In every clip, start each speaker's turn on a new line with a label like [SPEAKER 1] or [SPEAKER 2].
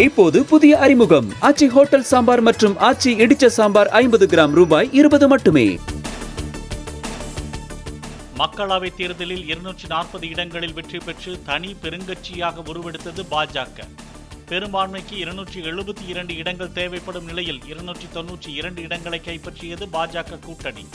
[SPEAKER 1] இப்போது புதிய அறிமுகம் ஆச்சி ஹோட்டல் சாம்பார் மற்றும் ஆச்சி இடிச்ச சாம்பார் 50 கிராம் ரூபாய் 20 மட்டுமே.
[SPEAKER 2] மக்களவைத் தேர்தலில் 240 இடங்களில் வெற்றி பெற்று தனி பெருங்கட்சியாக உருவெடுத்தது பாஜக. பெரும்பான்மைக்கு 272 இடங்கள் தேவைப்படும் நிலையில் 292 இடங்களை கைப்பற்றியது பாஜக கூட்டணி.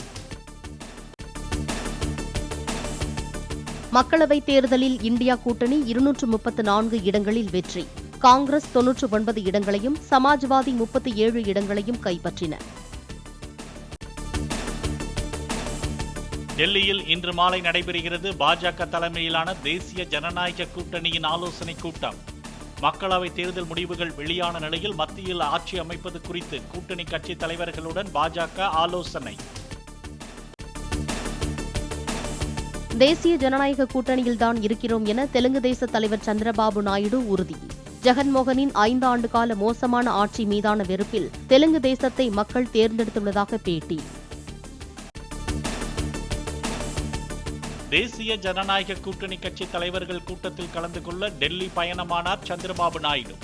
[SPEAKER 3] மக்களவைத் தேர்தலில் இந்தியா கூட்டணி 234 இடங்களில் வெற்றி. காங்கிரஸ் 99 இடங்களையும் சமாஜ்வாதி 37 இடங்களையும் கைப்பற்றின.
[SPEAKER 2] டெல்லியில் இன்று மாலை நடைபெறுகிறது பாஜக தலைமையிலான தேசிய ஜனநாயக கூட்டணியின் ஆலோசனைக் கூட்டம். மக்களவைத் தேர்தல் முடிவுகள் வெளியான நிலையில் மத்தியில் ஆட்சி அமைப்பது குறித்து கூட்டணி கட்சித் தலைவர்களுடன் பாஜக ஆலோசனை.
[SPEAKER 3] தேசிய ஜனநாயக கூட்டணியில்தான் இருக்கிறோம் என தெலுங்கு தேச தலைவர் சந்திரபாபு நாயுடு உறுதி. ஜெகன்மோகனின் 5 ஆண்டு கால மோசமான ஆட்சி மீதான வெறுப்பில் தெலுங்கு தேசத்தை மக்கள் தேர்ந்தெடுத்துள்ளதாக பேட்டி.
[SPEAKER 2] தேசிய ஜனநாயக கூட்டணி கட்சி தலைவர்கள் கூட்டத்தில் கலந்து கொள்ள டெல்லி பயணமானார் சந்திரபாபு நாயுடு.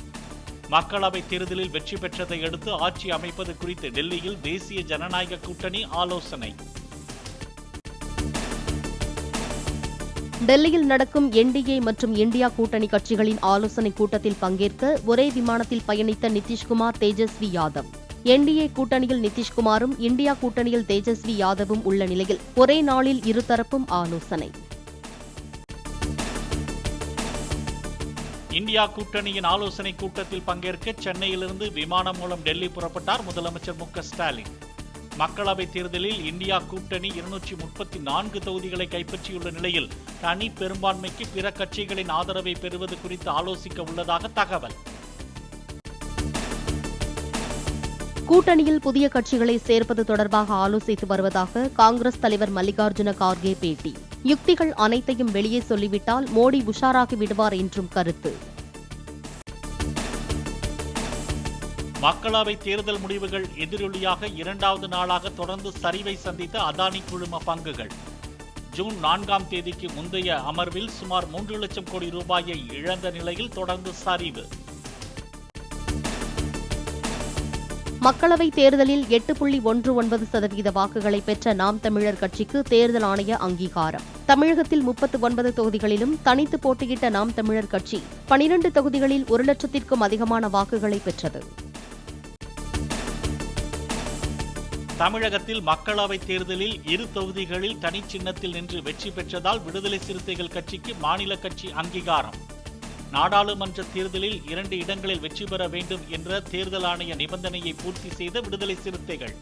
[SPEAKER 2] மக்களவைத் தேர்தலில் வெற்றி பெற்றதை அடுத்து ஆட்சி அமைப்பது குறித்து டெல்லியில் தேசிய ஜனநாயக கூட்டணி ஆலோசனை.
[SPEAKER 3] டெல்லியில் நடக்கும் என்டிஏ மற்றும் இந்தியா கூட்டணி கட்சிகளின் ஆலோசனைக் கூட்டத்தில் பங்கேற்க ஒரே விமானத்தில் பயணித்த நிதிஷ்குமார், தேஜஸ்வி யாதவ். என்டிஏ கூட்டணியில் நிதிஷ்குமாரும் இந்தியா கூட்டணியில் தேஜஸ்வி யாதவும் உள்ள நிலையில் ஒரே நாளில் இருதரப்பும் ஆலோசனை.
[SPEAKER 2] இந்தியா கூட்டணியின் ஆலோசனைக் கூட்டத்தில் பங்கேற்க சென்னையிலிருந்து விமானம் மூலம் டெல்லி புறப்பட்டார் முதலமைச்சர் மு.க.ஸ்டாலின். மக்களவைத் தேர்தலில் இந்தியா கூட்டணி 234 தொகுதிகளை கைப்பற்றியுள்ள நிலையில் தனி பெரும்பான்மைக்கு பிற கட்சிகளின் ஆதரவை பெறுவது குறித்து ஆலோசிக்க உள்ளதாக தகவல்.
[SPEAKER 3] கூட்டணியில் புதிய கட்சிகளை சேர்ப்பது தொடர்பாக ஆலோசித்து வருவதாக காங்கிரஸ் தலைவர் மல்லிகார்ஜுன கார்கே பேட்டி. யுக்திகள் அனைத்தையும் வெளியே சொல்லிவிட்டால் மோடி உஷாராகி விடுவார் என்றும் கருத்து.
[SPEAKER 2] மக்களவைத் தேர்தல் முடிவுகள் எதிரொலியாக 2வது நாளாக தொடர்ந்து சரிவை சந்தித்த அதானி குழும பங்குகள். ஜூன் 4ஆம் தேதிக்கு முந்தைய அமர்வில் சுமார் 3 லட்சம் கோடி ரூபாயை இழந்த நிலையில் தொடர்ந்து சரிவு.
[SPEAKER 3] மக்களவைத் தேர்தலில் 8.19% வாக்குகளை பெற்ற நாம் தமிழர் கட்சிக்கு தேர்தல் ஆணைய அங்கீகாரம். தமிழகத்தில் 39 தொகுதிகளிலும் தனித்து போட்டியிட்ட நாம் தமிழர் கட்சி 12 தொகுதிகளில் 1 லட்சத்திற்கும் அதிகமான வாக்குகளை பெற்றது.
[SPEAKER 2] தமிழகத்தில் மக்களவைத் தேர்தலில் 2 தொகுதிகளில் தனிச்சின்னத்தில் நின்று வெற்றி பெற்றதால் விடுதலை சிறுத்தைகள் கட்சிக்கு மாநில கட்சி அங்கீகாரம். நாடாளுமன்ற தேர்தலில் 2 இடங்களில் வெற்றி பெற வேண்டும் என்ற தேர்தல் ஆணைய நிபந்தனையை பூர்த்தி செய்த விடுதலை சிறுத்தைகள்.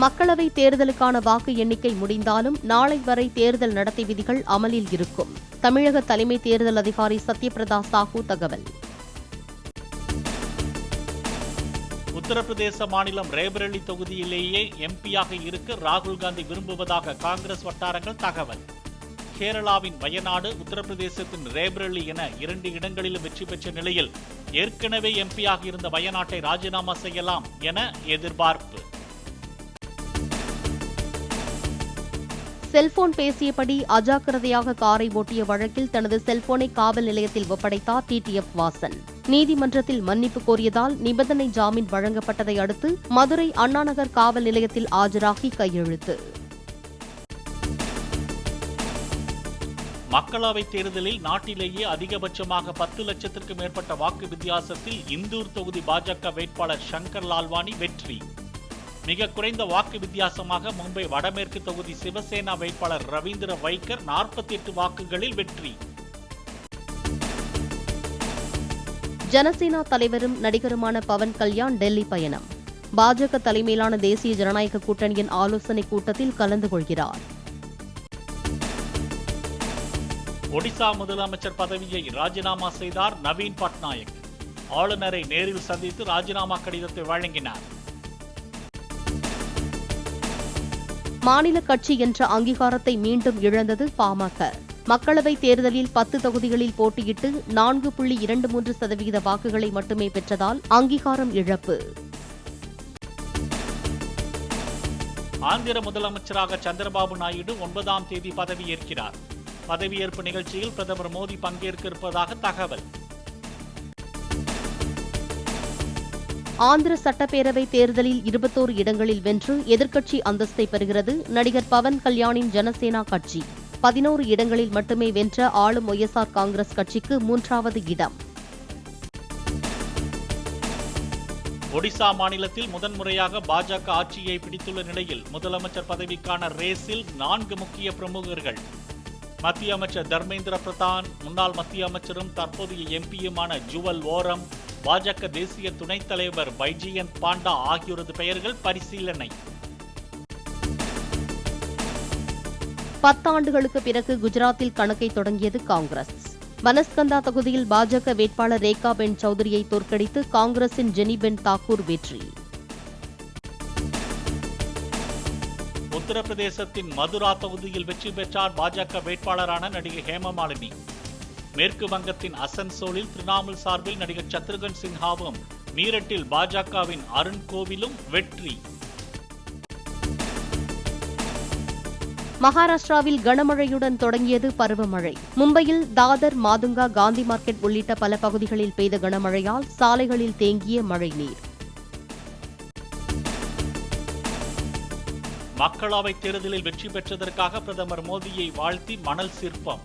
[SPEAKER 3] மக்களவைத் தேர்தலுக்கான வாக்கு எண்ணிக்கை முடிந்தாலும் நாளை வரை தேர்தல் நடத்தை விதிகள் அமலில் இருக்கும். தமிழக தலைமை தேர்தல் அதிகாரி சத்யபிரதா சாஹூ தகவல்.
[SPEAKER 2] உத்தரப்பிரதேச மாநிலம் ரேபரேலி தொகுதியிலேயே எம்பியாக இருக்க ராகுல் காந்தி விரும்புவதாக காங்கிரஸ் வட்டாரங்கள் தகவல். கேரளாவின் வயநாடு, உத்தரப்பிரதேசத்தின் ரேபரேலி என 2 இடங்களிலும் வெற்றி பெற்ற நிலையில் ஏற்கனவே எம்பியாக இருந்த வயநாட்டை ராஜினாமா செய்யலாம் என எதிர்பார்ப்பு.
[SPEAKER 3] செல்போன் பேசியபடி அஜாக்கிரதையாக காரை ஓட்டிய வழக்கில் தனது செல்போனை காவல் நிலையத்தில் ஒப்படைத்தார் டிடிஎஃப் வாசன். நீதிமன்றத்தில் மன்னிப்பு கோரியதால் நிபந்தனை ஜாமீன் வழங்கப்பட்டதை அடுத்து மதுரை அண்ணாநகர் காவல் நிலையத்தில் ஆஜராகி கையெழுத்து.
[SPEAKER 2] மக்களவைத் தேர்தலில் நாட்டிலேயே அதிகபட்சமாக 10 லட்சத்திற்கும் மேற்பட்ட வாக்கு வித்தியாசத்தில் இந்தூர் தொகுதி பாஜக வேட்பாளர் சங்கர் லால்வானி வெற்றி. மிக குறைந்த வாக்கு வித்தியாசமாக மும்பை வடமேற்கு தொகுதி சிவசேனா வேட்பாளர் ரவீந்திர வைக்கர் 48 வாக்குகளில் வெற்றி.
[SPEAKER 3] ஜனசேனா தலைவரும் நடிகருமான பவன் கல்யாண் டெல்லி பயணம். பாஜக தலைமையிலான தேசிய ஜனநாயக கூட்டணியின் ஆலோசனைக் கூட்டத்தில் கலந்து கொள்கிறார்.
[SPEAKER 2] ஒடிசா முதலமைச்சர் பதவியை ராஜினாமா செய்தார் நவீன் பட்நாயக். ஆளுநரை நேரில் சந்தித்து ராஜினாமா கடிதத்தை வழங்கினார்.
[SPEAKER 3] மாநில கட்சி என்ற அங்கீகாரத்தை மீண்டும் இழந்தது பாமக. மக்களவைத் தேர்தலில் 10 தொகுதிகளில் போட்டியிட்டு 4.23% வாக்குகளை மட்டுமே பெற்றதால் அங்கீகாரம் இழப்பு.
[SPEAKER 2] ஆந்திர முதலமைச்சராக சந்திரபாபு நாயுடு 9ஆம் தேதி பதவியேற்கிறார். பதவியேற்பு நிகழ்ச்சியில் பிரதமர் மோடி பங்கேற்க இருப்பதாக தகவல்.
[SPEAKER 3] ஆந்திர சட்டப்பேரவை தேர்தலில் 21 இடங்களில் வென்று எதிர்க்கட்சி அந்தஸ்தை பெறுகிறது நடிகர் பவன் கல்யாணின் ஜனசேனா கட்சி. 11 இடங்களில் மட்டுமே வென்ற ஆளும் ஒய்எஸ்ஆர் காங்கிரஸ் கட்சிக்கு 3வது இடம்.
[SPEAKER 2] ஒடிசா மாநிலத்தில் முதன்முறையாக பாஜக ஆட்சியை பிடித்துள்ள நிலையில் முதலமைச்சர் பதவிக்கான ரேஸில் 4 முக்கிய பிரமுகர்கள். மத்திய அமைச்சர் தர்மேந்திர பிரதான், முன்னாள் மத்திய அமைச்சரும் தற்போதைய எம்பியுமான ஜுவல் ஓரம், பாஜக தேசிய துணைத் தலைவர் பைஜியந்த் பாண்டா ஆகியோரது பெயர்கள் பரிசீலனை.
[SPEAKER 3] 10 ஆண்டுகளுக்கு பிறகு குஜராத்தில் கணக்கை தொடங்கியது காங்கிரஸ். பனஸ்கந்தா தொகுதியில் பாஜக வேட்பாளர் ரேகாபென் சௌத்ரியை தோற்கடித்து காங்கிரசின் ஜெனிபென் தாக்கூர் வெற்றி.
[SPEAKER 2] உத்தரப்பிரதேசத்தின் மதுரா தொகுதியில் வெற்றி பெற்றார் பாஜக வேட்பாளரான நடிகை ஹேமமாலினி. மேற்கு வங்கத்தின் அசன்சோலில் திரிணாமுல் சார்பில் நடிகர் சத்ருகன் சின்ஹாவும், மீரட்டில் பாஜகவின் அருண் கோவிலும் வெற்றி.
[SPEAKER 3] மகாராஷ்டிராவில் கனமழையுடன் தொடங்கியது பருவமழை. மும்பையில் தாதர், மாதுங்கா, காந்தி மார்க்கெட் உள்ளிட்ட பல பகுதிகளில் பெய்த கனமழையால் சாலைகளில் தேங்கிய மழைநீர்.
[SPEAKER 2] மக்களவைத் தேர்தலில் வெற்றி பெற்றதற்காக பிரதமர் மோடியை வாழ்த்தி மணல் சிற்பம்.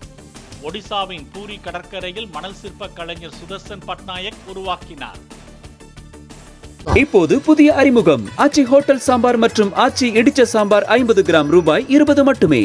[SPEAKER 2] ஒடிசாவின் பூரி கடற்கரையில் மணல் சிற்ப கலைஞர் சுதர்சன் பட்நாயக் உருவாக்கினார்.
[SPEAKER 1] இப்போது புதிய அறிமுகம் ஆச்சி ஹோட்டல் சாம்பார் மற்றும் ஆச்சி இடிச்ச சாம்பார் 50 கிராம் ரூபாய் 20 மட்டுமே.